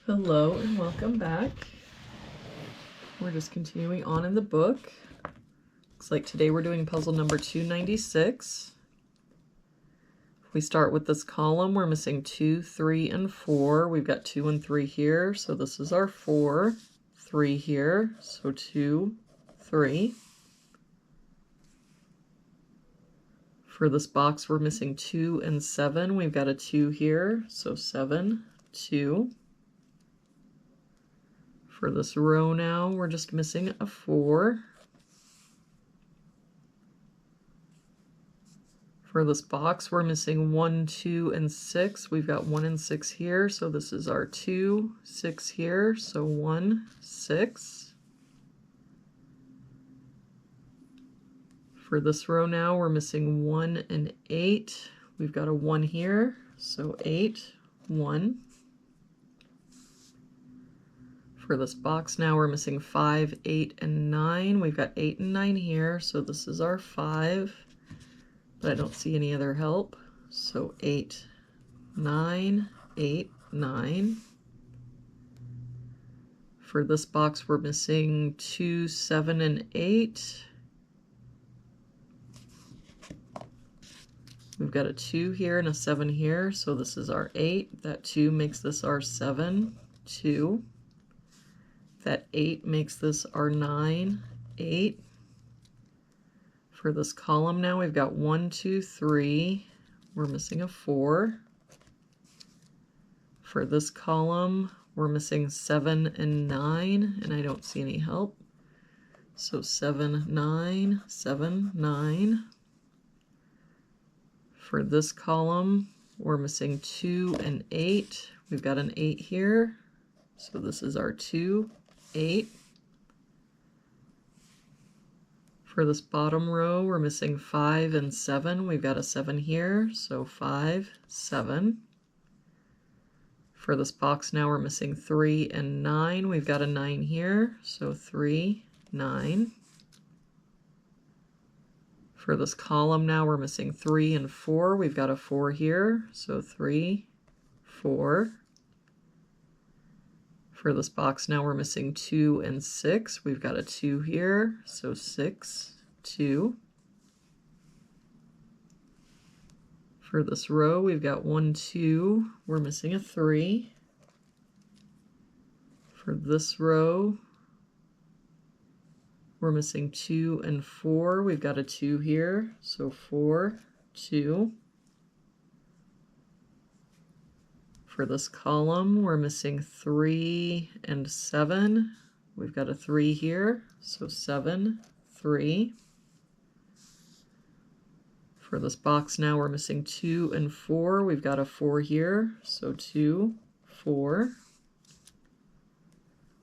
Hello and welcome back. We're just continuing on in the book. Looks like today we're doing puzzle number 296. If we start with this column, we're missing 2, 3, and 4. We've got 2 and 3 here, so this is our 4. 3 here, so 2, 3. For this box, we're missing 2 and 7. We've got a 2 here, so 7, 2. For this row now, we're just missing a 4. For this box, we're missing 1, 2, and 6. We've got 1 and 6 here, so this is our 2, 6 here, so 1, 6. For this row now, we're missing 1 and 8. We've got a 1 here, so 8, 1. For this box now, we're missing 5, 8, and 9. We've got 8 and 9 here, so this is our 5, but I don't see any other help. So 8, 9, 8, 9. For this box, we're missing 2, 7, and 8. We've got a 2 here and a 7 here, so this is our 8. That 2 makes this our 7, 2. That 8 makes this our 9, 8. For this column now, we've got 1, 2, 3. We're missing a 4. For this column, we're missing 7 and 9, and I don't see any help. So 7, 9, 7, 9. For this column, we're missing 2 and 8. We've got an 8 here, so this is our 2, 8. For this bottom row, we're missing 5 and 7. We've got a 7 here, so 5, 7. For this box now, we're missing 3 and 9. We've got a 9 here, so 3, 9. For this column now, we're missing 3 and 4. We've got a 4 here, so 3, 4. For this box now, we're missing 2 and 6. We've got a 2 here, so 6, 2. For this row, we've got 1, 2. We're missing a 3. For this row, we're missing 2 and 4. We've got a 2 here, so 4, 2. For this column, we're missing 3 and 7. We've got a 3 here, so 7, 3. For this box now, we're missing 2 and 4. We've got a 4 here, so 2, 4.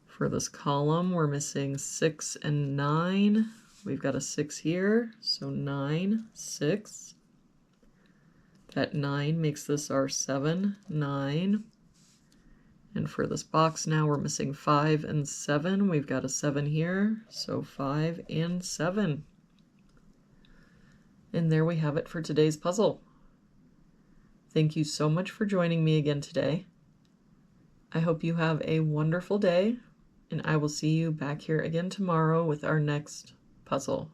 For this column, we're missing 6 and 9. We've got a 6 here, so 9, 6. That 9 makes this our 7, 9. And for this box now, we're missing 5 and 7. We've got a 7 here, so 5 and 7. And there we have it for today's puzzle. Thank you so much for joining me again today. I hope you have a wonderful day, and I will see you back here again tomorrow with our next puzzle.